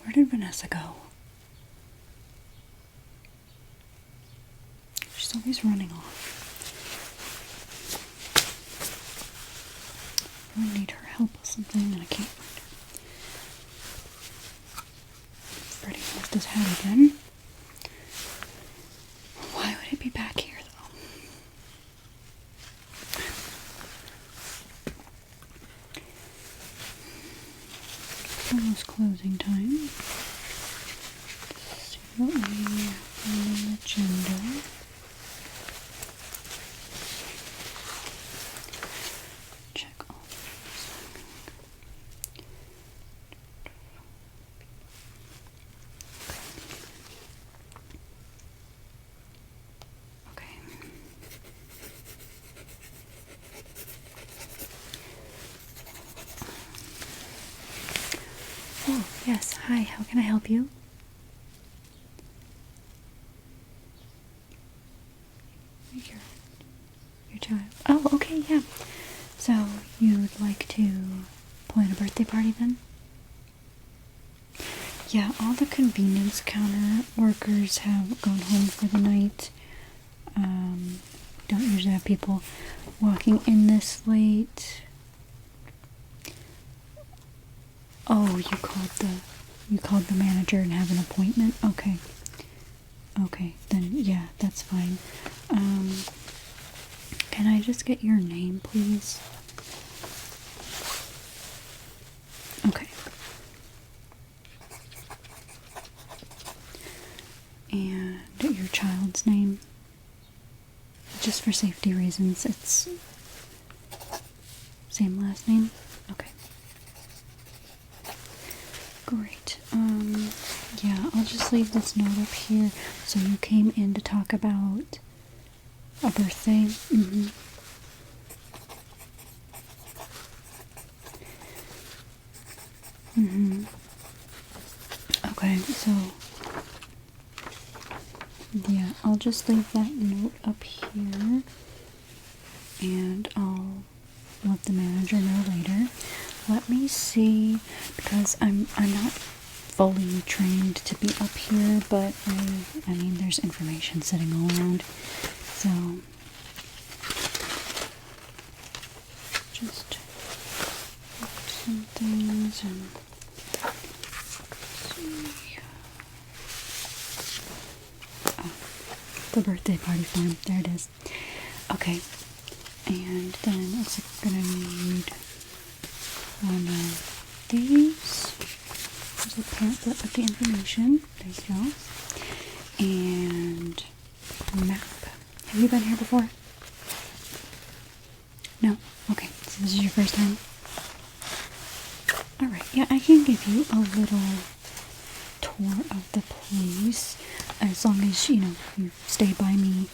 Where did Vanessa go? She's always running off. I need her help with something and I can't find her. Freddy left his hat again. Why would it be back here though? It's almost closing time. Let's see what we have on the agenda. Check all these. Okay. Oh, yes. Hi, how can I help you? Your child. Oh, okay, yeah. So, you'd like to plan a birthday party then? Yeah, all the convenience counter workers have gone home for the night. Don't usually have people walking in this late. Oh, you called the manager and have an appointment? Okay. Okay, then yeah, that's fine. Can I just get your name, please? Okay. And your child's name? Just for safety reasons, it's same last name? Okay. Great. Yeah, I'll just leave this note up here. So you came in to talk about a birthday? Mm-hmm. Mm-hmm. Okay, so yeah, I'll just leave that note up here and I'll let the manager know later. Let me see, because I'm not fully trained to be up here, but I mean there's information sitting all around. So just some things and see. Oh, the birthday party form. There it is. Okay. And then it's gonna need one of these. There's a pamphlet with the information. There you go. And a map. Have you been here before? No? Okay, so this is your first time? Alright, yeah, I can give you a little tour of the place as long as, you stay by me.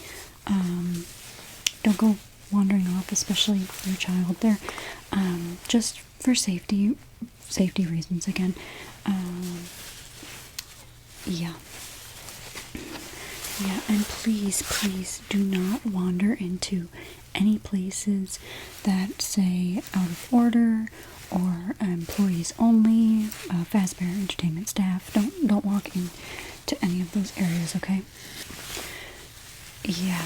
Don't go wandering off, especially your child there. Just for safety reasons again. Yeah. Yeah, and please do not wander into any places that say out of order or employees only, Fazbear Entertainment staff. Don't walk into any of those areas, okay? Yeah.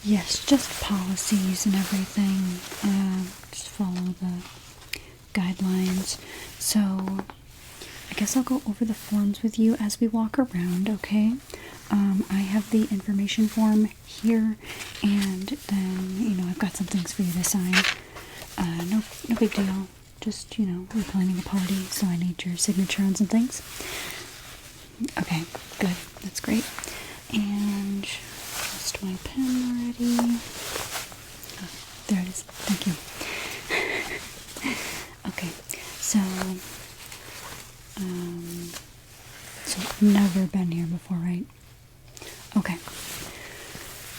Yes, just policies and everything. Just follow the guidelines. So, I guess I'll go over the forms with you as we walk around, okay? I have the information form here, and then, I've got some things for you to sign. No big deal. Just, we're planning a party, so I need your signature on some things. Okay, good. That's great. And just my pen already. Oh, there it is. Thank you. Okay, so never been here before, right? Okay.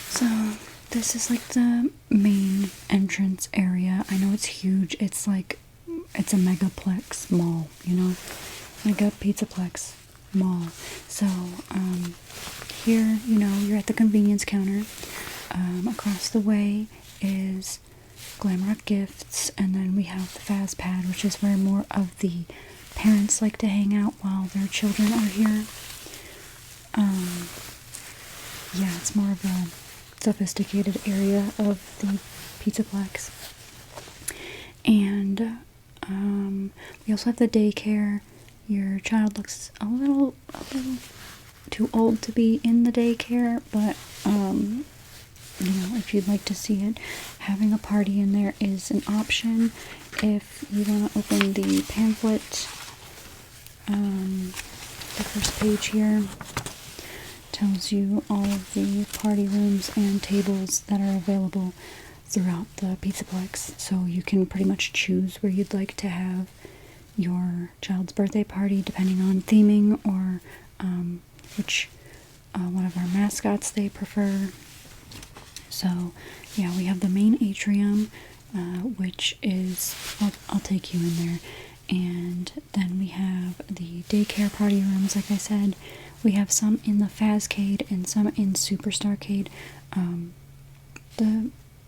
So this is like the main entrance area. I know it's huge. It's a megaplex mall, Mega Pizzaplex mall. So, here, you're at the convenience counter. Across the way is Glamrock Gifts, and then we have the Faz Pad, which is where more of the parents like to hang out while their children are here. Yeah, it's more of a sophisticated area of the Pizzaplex. And we also have the daycare. Your child looks a little too old to be in the daycare, but you know, if you'd like to see it, having a party in there is an option. If you want to open the pamphlet, the first page here tells you all of the party rooms and tables that are available throughout the Pizzaplex, so you can pretty much choose where you'd like to have your child's birthday party depending on theming or which one of our mascots they prefer. So yeah, we have the main atrium, which is, I'll take you in there, and then we have the daycare party rooms. Like I said, we have some in the Fazcade and some in Superstarcade.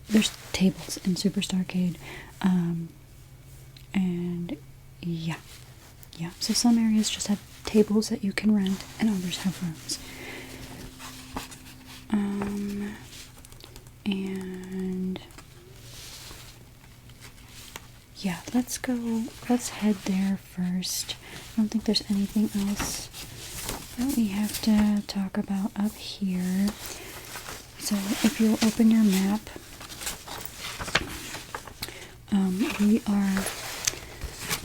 There's tables in Superstarcade, and yeah, so some areas just have tables that you can rent, and others have rooms. And yeah, let's head there first. I don't think there's anything else that we have to talk about up here. So if you'll open your map,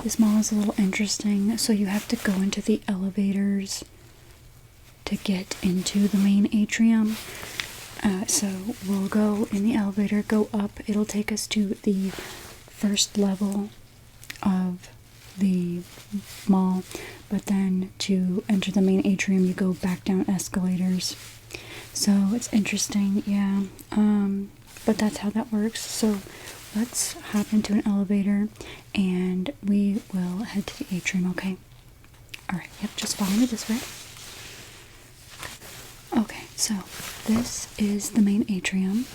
this mall is a little interesting. So you have to go into the elevators to get into the main atrium. So we'll go in the elevator, go up. It'll take us to the first level of the mall, but then to enter the main atrium, you go back down escalators. So it's interesting, yeah. But that's how that works. So let's hop into an elevator and we will head to the atrium, okay? Alright, yep, just follow me this way. Okay, so this is the main atrium.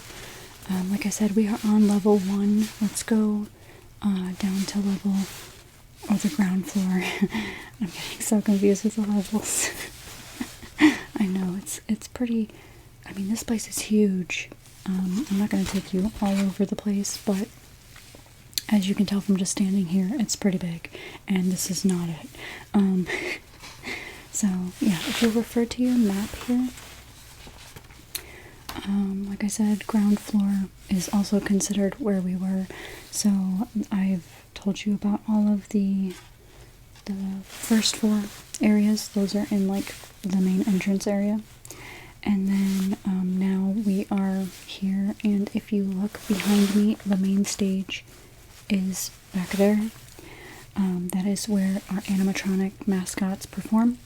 Like I said, we are on level 1. Let's go down to level, or the ground floor. I'm getting so confused with the levels. I know, it's pretty, I mean, this place is huge. I'm not going to take you all over the place, but as you can tell from just standing here, it's pretty big, and this is not it. So, yeah, if you'll refer to your map here, like I said, ground floor is also considered where we were, so I've told you about all of the first 4 areas. Those are in, like, the main entrance area. And then now we are here, and if you look behind me, the main stage is back there. That is where our animatronic mascots perform,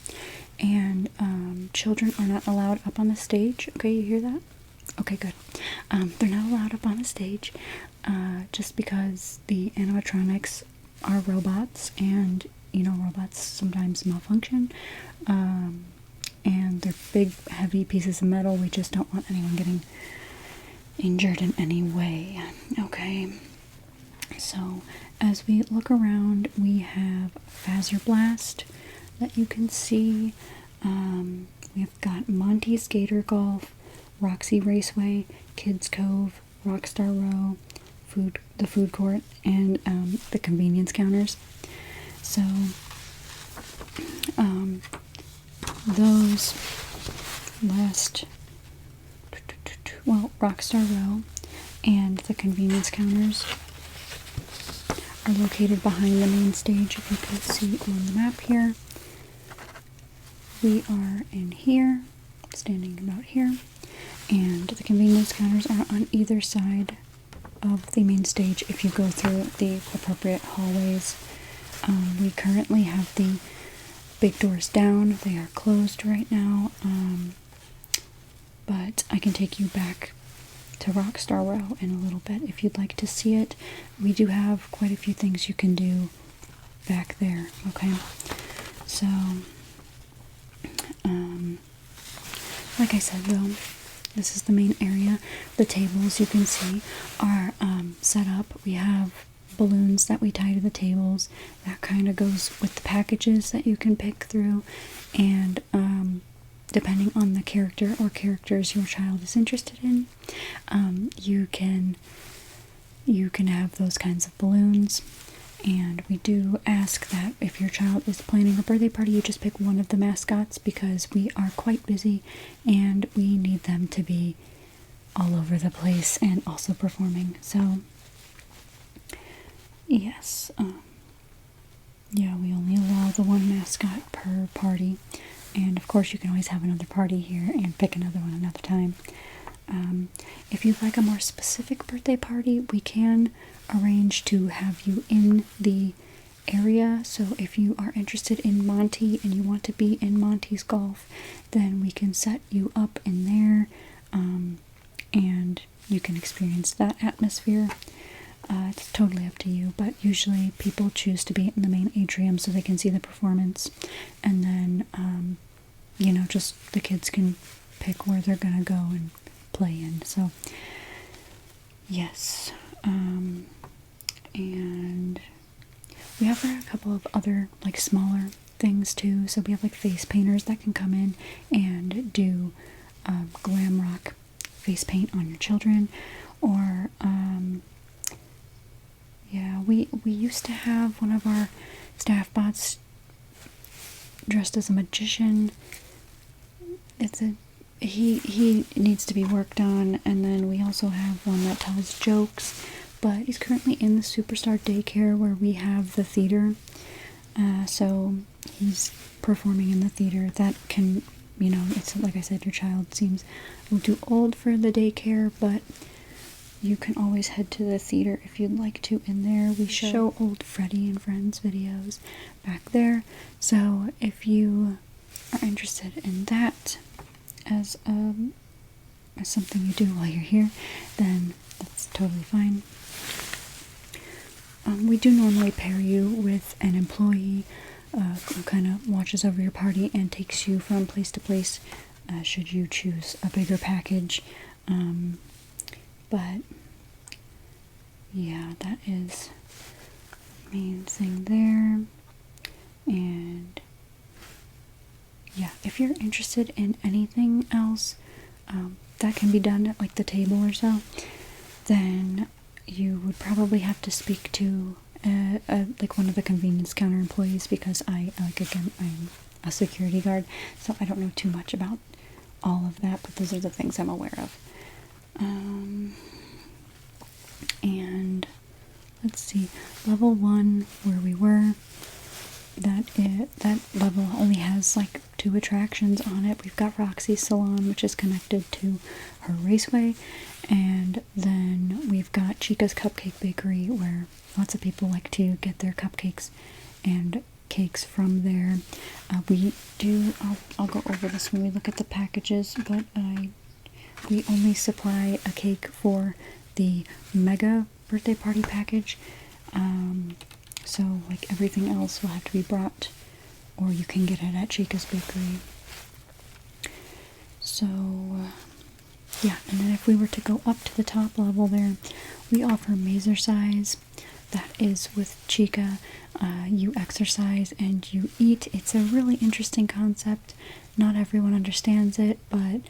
and children are not allowed up on the stage. Okay, you hear that? Okay, good. They're not allowed up on the stage just because the animatronics are robots, and you know, robots sometimes malfunction. And they're big, heavy pieces of metal. We just don't want anyone getting injured in any way. Okay. So, as we look around, we have Fazer Blast that you can see. We've got Monty's Gator Golf, Roxy Raceway, Kids Cove, Rockstar Row, the food court, and the convenience counters. So, those last, well, Rockstar Row and the convenience counters are located behind the main stage. If you can see on the map here, we are in here, standing about here, and the convenience counters are on either side of the main stage if you go through the appropriate hallways. We currently have the big doors down. They are closed right now, but I can take you back to Rockstar Row in a little bit if you'd like to see it. We do have quite a few things you can do back there, okay? So, like I said though, This is the main area. The tables, you can see, are set up. We have balloons that we tie to the tables. That kind of goes with the packages that you can pick through, and depending on the character or characters your child is interested in, you can have those kinds of balloons. And we do ask that if your child is planning a birthday party, you just pick one of the mascots, because we are quite busy and we need them to be all over the place and also performing. So yes, yeah, we only allow the one mascot per party, and of course you can always have another party here and pick another one another time. If you'd like a more specific birthday party, we can arrange to have you in the area. So if you are interested in Monty and you want to be in Monty's golf, then we can set you up in there, and you can experience that atmosphere. It's totally up to you, but usually people choose to be in the main atrium so they can see the performance, and then you know, just the kids can pick where they're gonna go and play in. So yes, and we have a couple of other like smaller things too. So we have like face painters that can come in and do glam rock face paint on your children, or yeah, we used to have one of our staff bots dressed as a magician. He needs to be worked on, and then we also have one that tells jokes, but he's currently in the Superstar daycare where we have the theater, so he's performing in the theater. That can, you know, it's like I said, your child seems a little too old for the daycare, but you can always head to the theater if you'd like to. In there we show old Freddy and Friends videos back there, so if you are interested in that as something you do while you're here, then that's totally fine. We do normally pair you with an employee who kind of watches over your party and takes you from place to place, should you choose a bigger package. But yeah, that is the main thing there. And yeah, if you're interested in anything else that can be done at like the table or so, then you would probably have to speak to like one of the convenience counter employees, because I'm a security guard, so I don't know too much about all of that, but those are the things I'm aware of. And let's see, level 1 where we were, that level only has like 2 attractions on it. We've got Roxy's Salon, which is connected to her raceway, and then we've got Chica's Cupcake Bakery, where lots of people like to get their cupcakes and cakes from there. I'll go over this when we look at the packages, but we only supply a cake for the mega birthday party package. So like everything else will have to be brought, or you can get it at Chica's Bakery. So yeah, and then if we were to go up to the top level there, we offer Mazercise. That is with Chica. You exercise and you eat. It's a really interesting concept. Not everyone understands it, but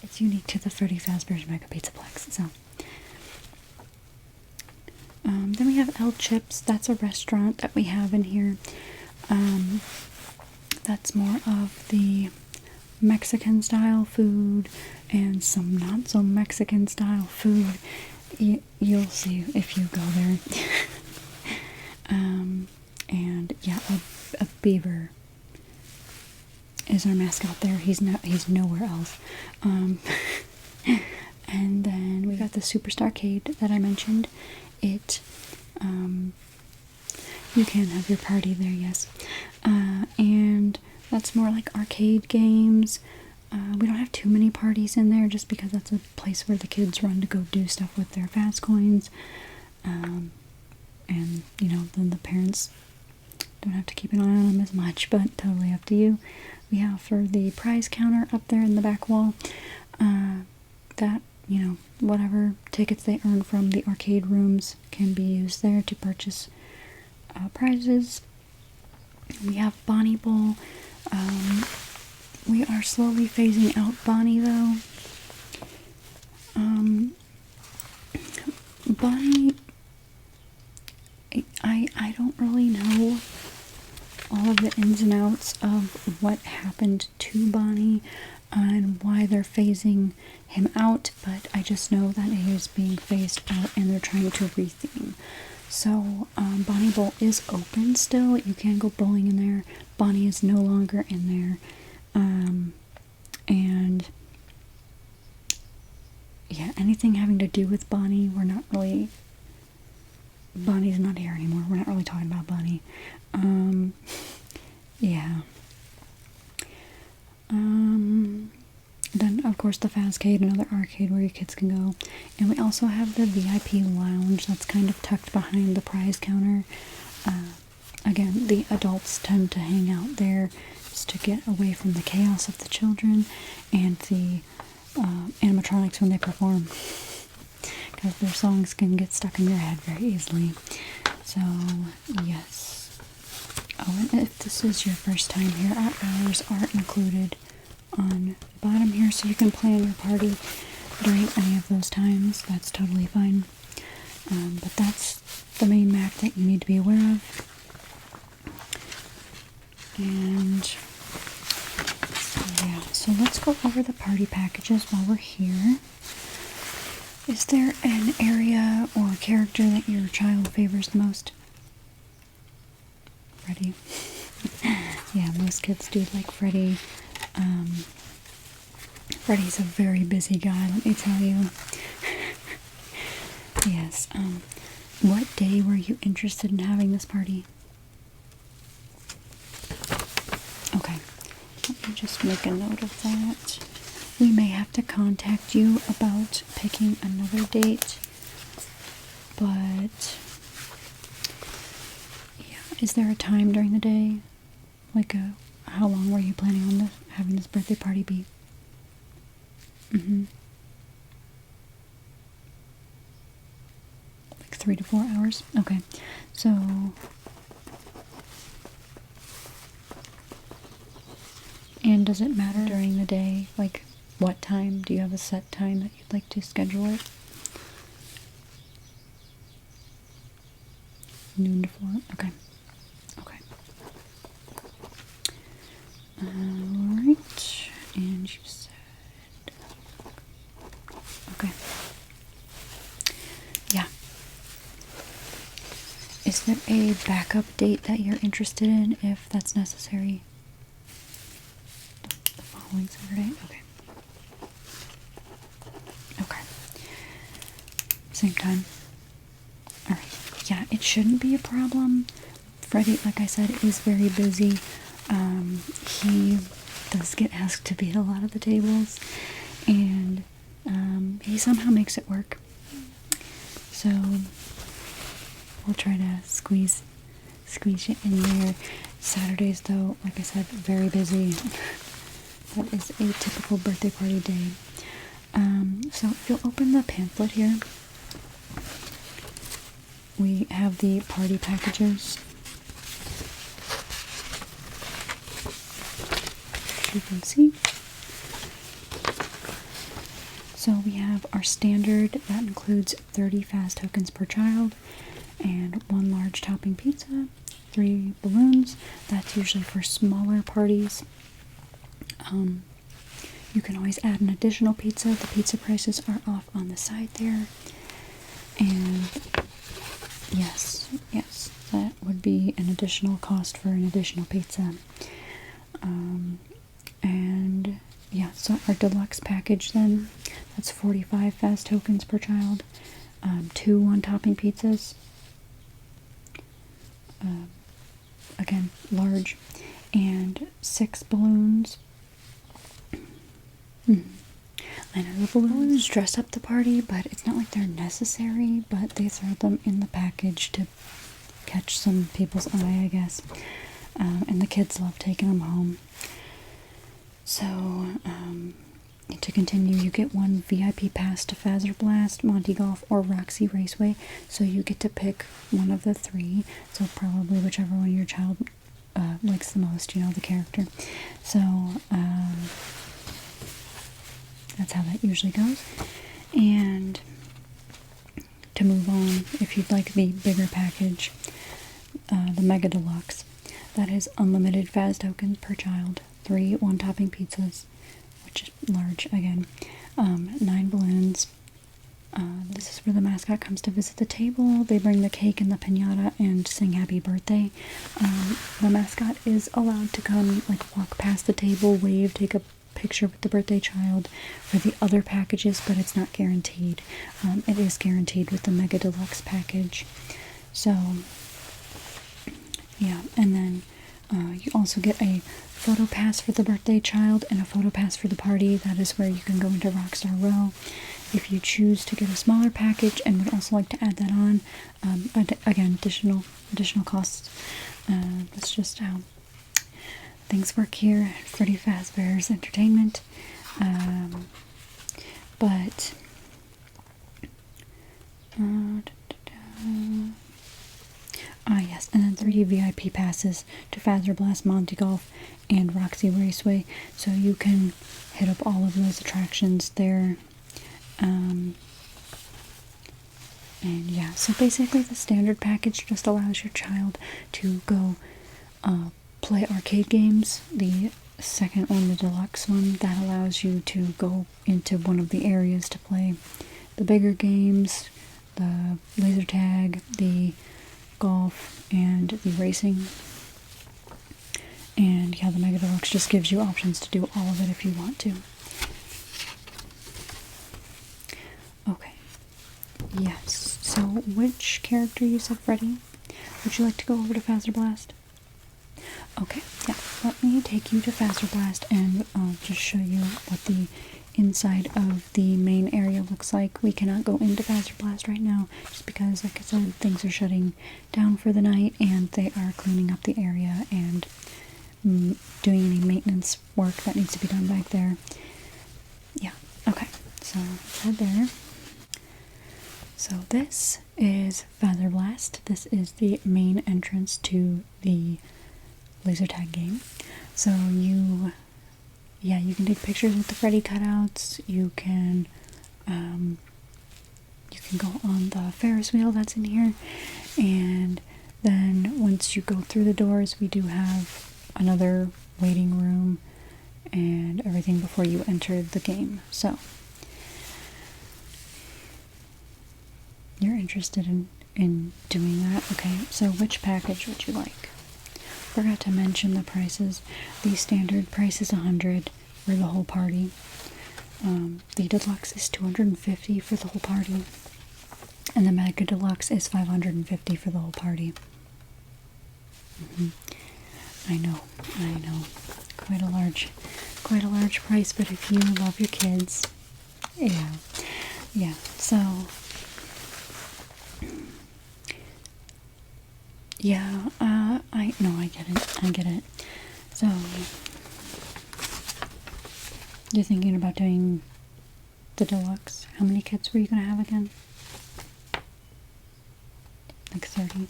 it's unique to the Freddy Fazbear's Mega Pizzaplex. So then we have El Chips. That's a restaurant that we have in here. That's more of the Mexican style food and some not so Mexican style food. You'll see if you go there. And yeah, a beaver is our mascot there. He's nowhere else. And then we got the Superstar Arcade that I mentioned. You can have your party there, yes. And that's more like arcade games. We don't have too many parties in there, just because that's a place where the kids run to go do stuff with their fast coins. And, you know, then the parents don't have to keep an eye on them as much, but totally up to you. we have for the prize counter up there in the back wall. That, you know, whatever tickets they earn from the arcade rooms can be used there to purchase prizes. We have Bonnie Bowl. We are slowly phasing out Bonnie, though. Bonnie, I don't really know all of the ins and outs of what happened to Bonnie and why they're phasing him out, but I just know that he is being phased out and they're trying to retheme. So, Bonnie Bowl is open still. You can go bowling in there. Bonnie is no longer in there. And yeah, anything having to do with Bonnie, we're not really... Bonnie's not here anymore. We're not really talking about Bonnie. Yeah. Then, of course, the Fazcade, another arcade where your kids can go. And we also have the VIP lounge that's kind of tucked behind the prize counter. Again, the adults tend to hang out there just to get away from the chaos of the children and the animatronics when they perform. Because their songs can get stuck in your head very easily. So, yes. Oh, and if this is your first time here, our hours are included on the bottom here, so you can plan your party during any of those times. That's totally fine. But that's the main map that you need to be aware of. And yeah, so let's go over the party packages while we're here. Is there an area or character that your child favors the most? Freddy. Yeah, most kids do like Freddy. Freddy's a very busy guy, let me tell you. Yes, what day were you interested in having this party? Okay, let me just make a note of that. We may have to contact you about picking another date, but yeah, is there a time during the day? Like how long were you planning on having this birthday party be? Like 3 to 4 hours? Okay, so and does it matter during the day? Like, what time? Do you have a set time that you'd like to schedule it? Noon to 4? Okay. Okay. Alright. And you said... Okay. Yeah. Is there a backup date that you're interested in if that's necessary? The following Saturday? Okay. Okay. Same time. Alright. Yeah, it shouldn't be a problem. Freddy, like I said, is very busy. He does get asked to be at a lot of the tables. And he somehow makes it work. So we'll try to squeeze you in there. Saturdays, though, like I said, very busy. That is a typical birthday party day. So if you'll open the pamphlet here, we have the party packages. You can see. So we have our standard that includes 30 fast tokens per child and 1 large topping pizza, 3 balloons. That's usually for smaller parties. You can always add an additional pizza. The pizza prices are off on the side there. And yes, that would be an additional cost for an additional pizza. And yeah, so our deluxe package then, that's 45 fast tokens per child, 2 1-topping pizzas, again, large, and 6 balloons. I know the balloons dress up the party, but it's not like they're necessary, but they throw them in the package to catch some people's eye, I guess. And the kids love taking them home. So, to continue, you get one VIP pass to Fazzer Blast, Monty Golf, or Roxy Raceway. So you get to pick one of the three. So probably whichever one your child likes the most, you know, the character. So that's how that usually goes. And to move on, if you'd like the bigger package, the Mega Deluxe, that is unlimited Faz tokens per child, 3 one-topping pizzas, which is large again, 9 balloons. This is where the mascot comes to visit the table. They bring the cake and the piñata and sing happy birthday. The mascot is allowed to come, like, walk past the table, wave, take a picture with the birthday child for the other packages, but it's not guaranteed. It is guaranteed with the Mega Deluxe package. So, yeah, and then you also get a photo pass for the birthday child and a photo pass for the party. That is where you can go into Rockstar Row. If you choose to get a smaller package and would also like to add that on, again, additional costs. That's just how things work here at Freddy Fazbear's Entertainment. But yes, and then 3 VIP passes to Fazzer Blast, Monty Golf, and Roxy Raceway, so you can hit up all of those attractions there. And yeah, so basically the standard package just allows your child to go play arcade games. The second one, the deluxe one, that allows you to go into one of the areas to play the bigger games, the laser tag, the golf, and the racing. And yeah, the Mega Deluxe just gives you options to do all of it if you want to. Okay. Yes. So, which character you said, Freddy? Would you like to go over to Fazzer Blast? Okay. Yeah. Let me take you to Fazzer Blast and I'll just show you what the inside of the main area looks like. We cannot go into Fazzer Blast right now just because, like I said, things are shutting down for the night and they are cleaning up the area and doing any maintenance work that needs to be done back there. Yeah, okay, so head there. So this is Fazzer Blast. This is the main entrance to the laser tag game. So you can take pictures with the Freddy cutouts. You can go on the Ferris wheel that's in here, and then once you go through the doors, we do have another waiting room and everything before you enter the game. So you're interested in doing that? Okay, so which package would you like? Forgot to mention the prices. The standard price is $100 for the whole party. The deluxe is $250 for the whole party, and the Mega Deluxe is $550 for the whole party. I know, quite a large price. But if you love your kids, yeah. So yeah, I get it. So you're thinking about doing the deluxe. How many kids were you gonna have again? Like 30.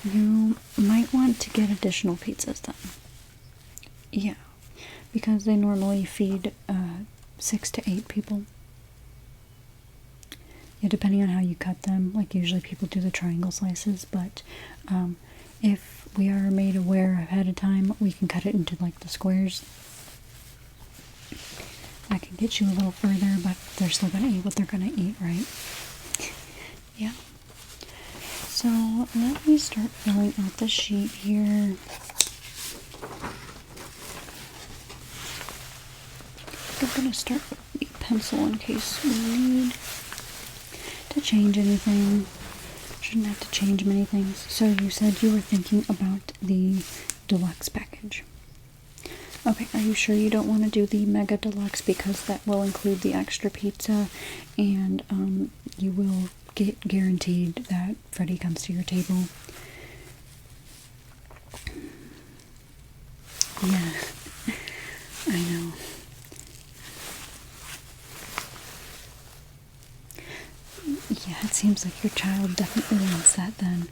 You might want to get additional pizzas then. Yeah, because they normally feed 6 to 8 people. Yeah, depending on how you cut them. Like usually people do the triangle slices, but if we are made aware ahead of time, we can cut it into like the squares. That can get you a little further, but they're still gonna eat what they're gonna eat, right? Yeah. So let me start filling out the sheet here. I'm gonna start with the pencil in case we need to change anything. Shouldn't have to change many things. So you said you were thinking about the deluxe package. Okay, are you sure you don't want to do the Mega Deluxe, because that will include the extra pizza and you will get guaranteed that Freddy comes to your table? Yeah, I know. Yeah, it seems like your child definitely wants that then.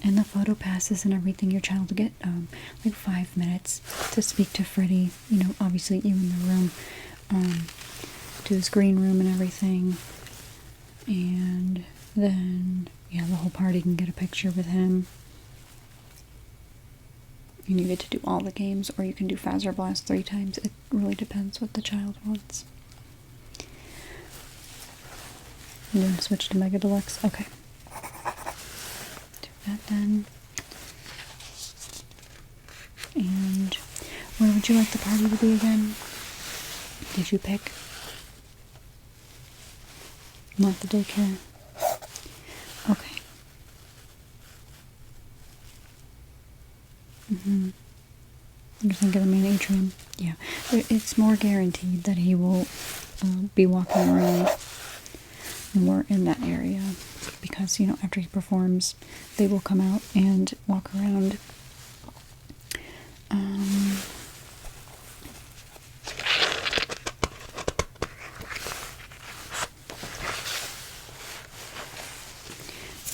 And the photo passes and everything, your child will get like 5 minutes to speak to Freddie, you know, obviously you in the room, to his green room and everything. And then, yeah, the whole party can get a picture with him. And you get to do all the games, or you can do Fazzer Blast 3 times. It really depends what the child wants. You want to switch to Mega Deluxe? Okay. Do that then. And where would you like the party to be again? Did you pick? Not the daycare? Okay. You're thinking of the main atrium? Yeah. It's more guaranteed that he will be walking around more in that area. Because, you know, after he performs, they will come out and walk around.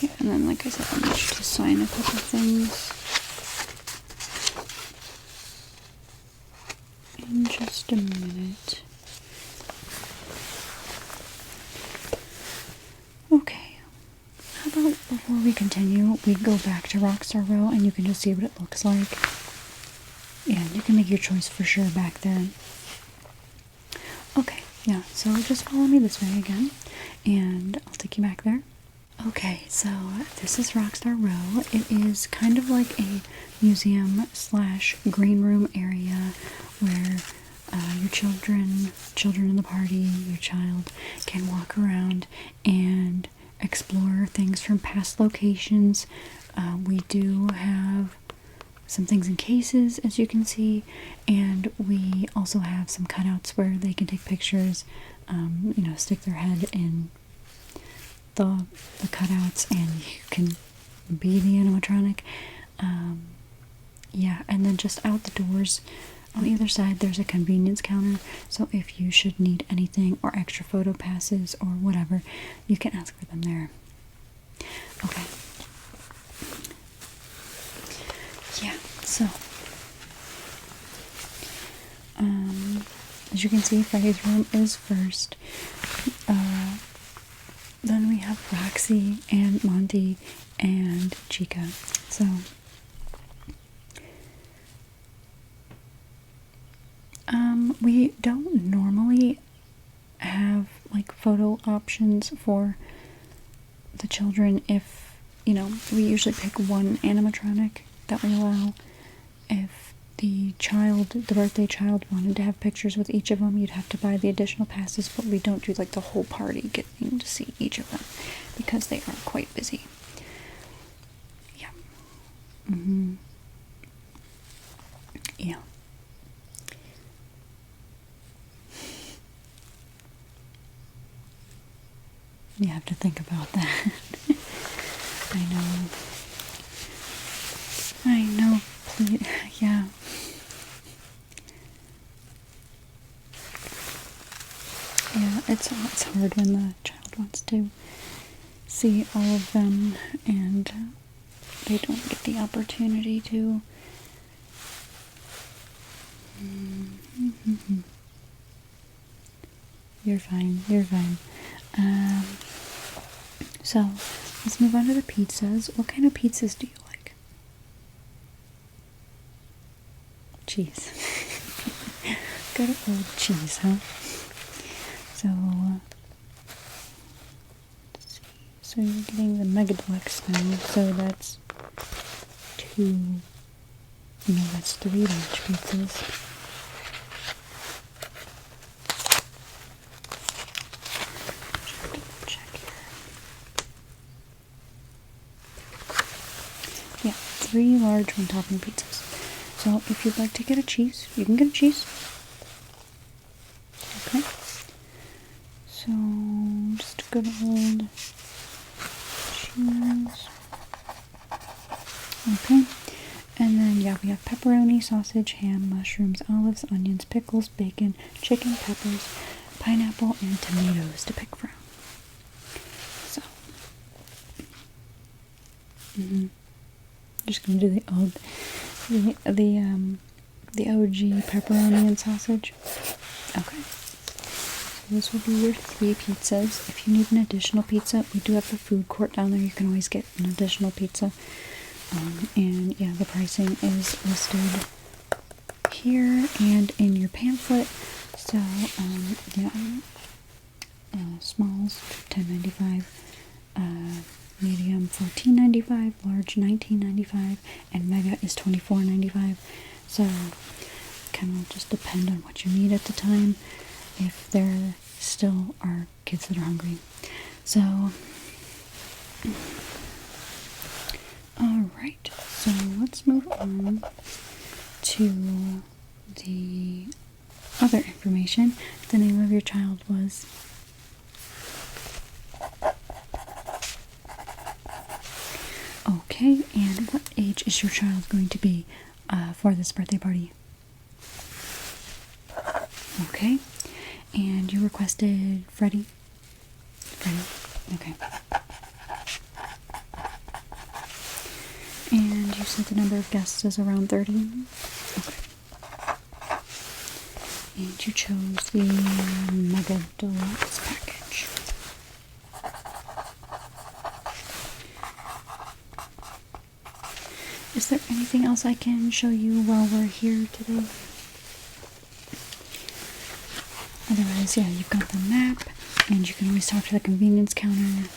Yeah, and then, like I said, I need you to sign a couple things. In just a minute. Okay. How about before we continue, we go back to Rockstar Row and you can just see what it looks like. Yeah, you can make your choice for sure back there. Okay, yeah, so just follow me this way again, and I'll take you back there. Okay, so this is Rockstar Row. It is kind of like a museum slash green room area where your children in the party, your child, can walk around and explore things from past locations. We do have some things in cases, as you can see, and we also have some cutouts where they can take pictures, you know, stick their head in the cutouts and you can be the animatronic. Yeah, and then just out the doors on either side there's a convenience counter, so if you should need anything or extra photo passes or whatever, you can ask for them there. Okay. Yeah, so as you can see, Freddy's room is first. Then we have Roxy and Monty and Chica. So we don't normally have like photo options for the children. If, you know, we usually pick one animatronic that we allow. If the birthday child wanted to have pictures with each of them, you'd have to buy the additional passes, but we don't do like the whole party getting to see each of them because they are quite busy. Yeah. Yeah. You have to think about that. I know, please, yeah. Yeah, it's hard when the child wants to see all of them and they don't get the opportunity to. You're fine. So, let's move on to the pizzas. What kind of pizzas do you like? Cheese. Good old cheese, huh? So, let's see. So you're getting the Mega Deluxe now, so that's 3 large pizzas. Yeah, 3 large one-topping pizzas. So if you'd like to get a cheese, you can get a cheese. Okay. So just a good old cheese. Okay. And then, yeah, we have pepperoni, sausage, ham, mushrooms, olives, onions, pickles, bacon, chicken, peppers, pineapple, and tomatoes to pick from. So, just gonna do the OG pepperoni and sausage. Okay. So this will be your 3 pizzas. If you need an additional pizza, we do have the food court down there. You can always get an additional pizza. And yeah, the pricing is listed here and in your pamphlet. So yeah, smalls $10.95, medium $14.95, large $19.95, and mega is $24.95. So kind of just depend on what you need at the time. If there still are kids that are hungry, so. Alright, so let's move on to the other information. The name of your child was. Okay, and what age is your child going to be for this birthday party? Okay, and you requested Freddie? Okay. And you said the number of guests is around 30? Okay. And you chose the Mega Deluxe package. Is there anything else I can show you while we're here today? Otherwise, yeah, you've got the map, and you can always talk to the convenience counter.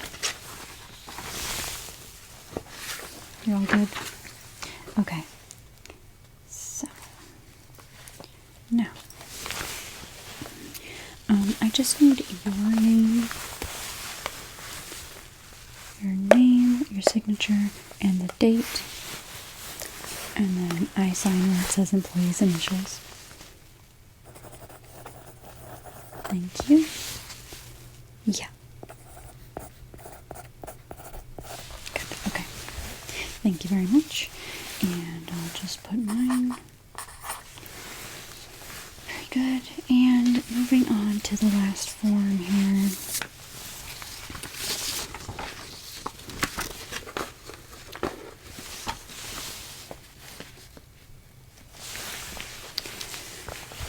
You're all good? Okay. So, now, I just need your name, your signature, and the date. And then I sign where it says employee's initials. Thank you. Yeah. Good. Okay. Thank you very much. And I'll just put mine. Very good. And moving on to the last form here.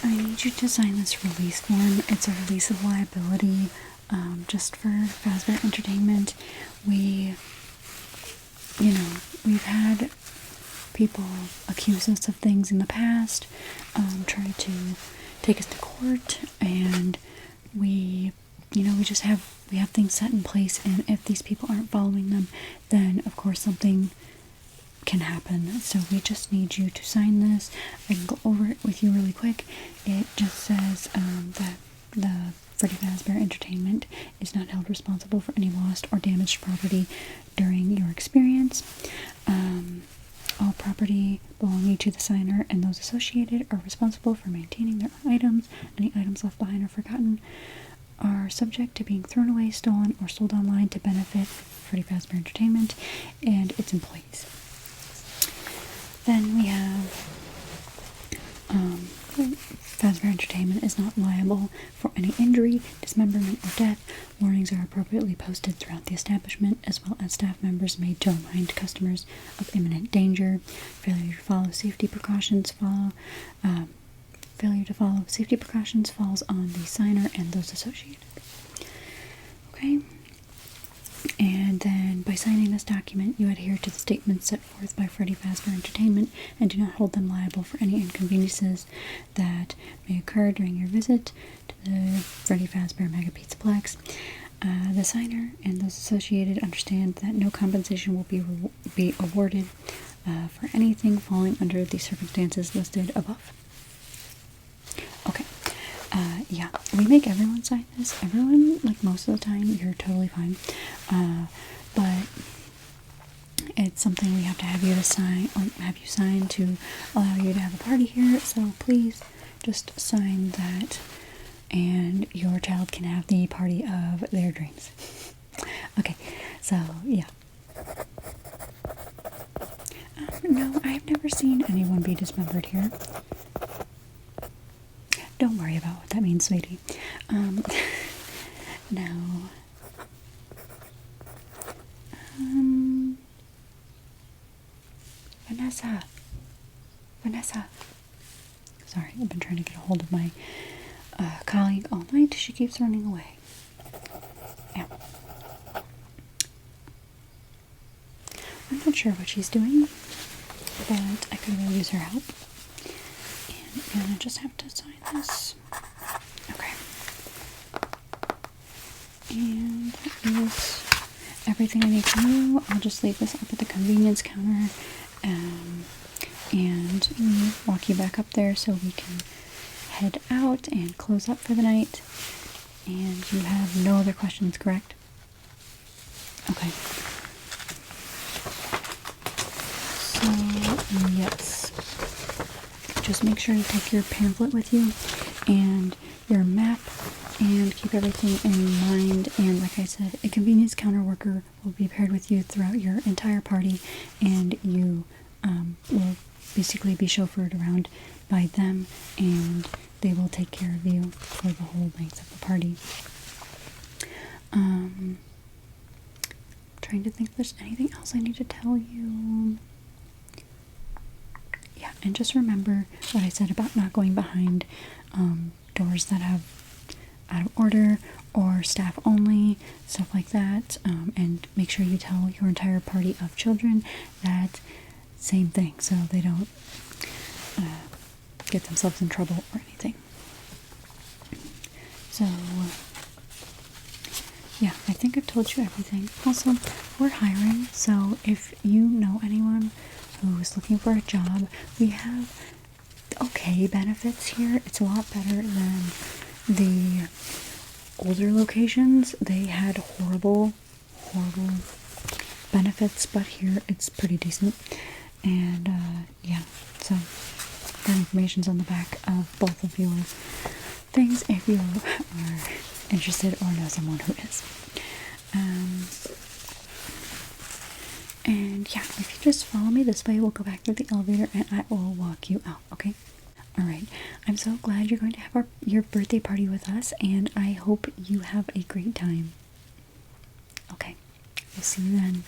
I need you to sign this release form. It's a release of liability, just for Fazbear Entertainment. We've had people accuse us of things in the past, try to take us to court, and we have things set in place, and if these people aren't following them, then of course something can happen. So we just need you to sign this. I can go over it with you really quick. It just says that the Freddy Fazbear Entertainment is not held responsible for any lost or damaged property during your experience. All property belonging to the signer and those associated are responsible for maintaining their own items. Any items left behind or forgotten are subject to being thrown away, stolen, or sold online to benefit Freddy Fazbear Entertainment and its employees. Then we have Fazbear Entertainment is not liable for any injury, dismemberment, or death. Warnings are appropriately posted throughout the establishment, as well as staff members made to remind customers of imminent danger. Failure to follow safety precautions falls on the signer and those associated. Okay. And then, by signing this document, you adhere to the statements set forth by Freddy Fazbear Entertainment and do not hold them liable for any inconveniences that may occur during your visit to the Freddy Fazbear Mega Pizzaplex. The signer and those associated understand that no compensation will be awarded for anything falling under the circumstances listed above. Okay. Yeah, we make everyone sign this. Everyone, like most of the time, you're totally fine. But it's something we have to have you sign to allow you to have a party here. So please just sign that, and your child can have the party of their dreams. Okay, so yeah. No, I've never never seen anyone be dismembered here. Don't worry about what that means, sweetie. Now, Vanessa. Sorry, I've been trying to get a hold of my colleague all night. She keeps running away. Yeah. I'm not sure what she's doing, but I could really use her help. And I just have to sign this. Okay. And that is everything I need from you. I'll just leave this up at the convenience counter and walk you back up there so we can head out and close up for the night. And you have no other questions, correct? Okay. So, yes. Just make sure to take your pamphlet with you and your map and keep everything in mind. And like I said, a convenience counter worker will be paired with you throughout your entire party, and you will basically be chauffeured around by them, and they will take care of you for the whole length of the party. Trying to think if there's anything else I need to tell you. Yeah, and just remember what I said about not going behind doors that have out of order or staff only, stuff like that. And make sure you tell your entire party of children that same thing, so they don't get themselves in trouble or anything. So, yeah, I think I've told you everything. Also, we're hiring, so if you know anyone who's looking for a job, we have okay benefits here. It's a lot better than the older locations. They had horrible benefits, but here it's pretty decent. And yeah, so that information's on the back of both of your things if you are interested or know someone who is. And yeah, if you just follow me this way, we'll go back through the elevator and I will walk you out, okay? Alright, I'm so glad you're going to have your birthday party with us, and I hope you have a great time. Okay, we'll see you then.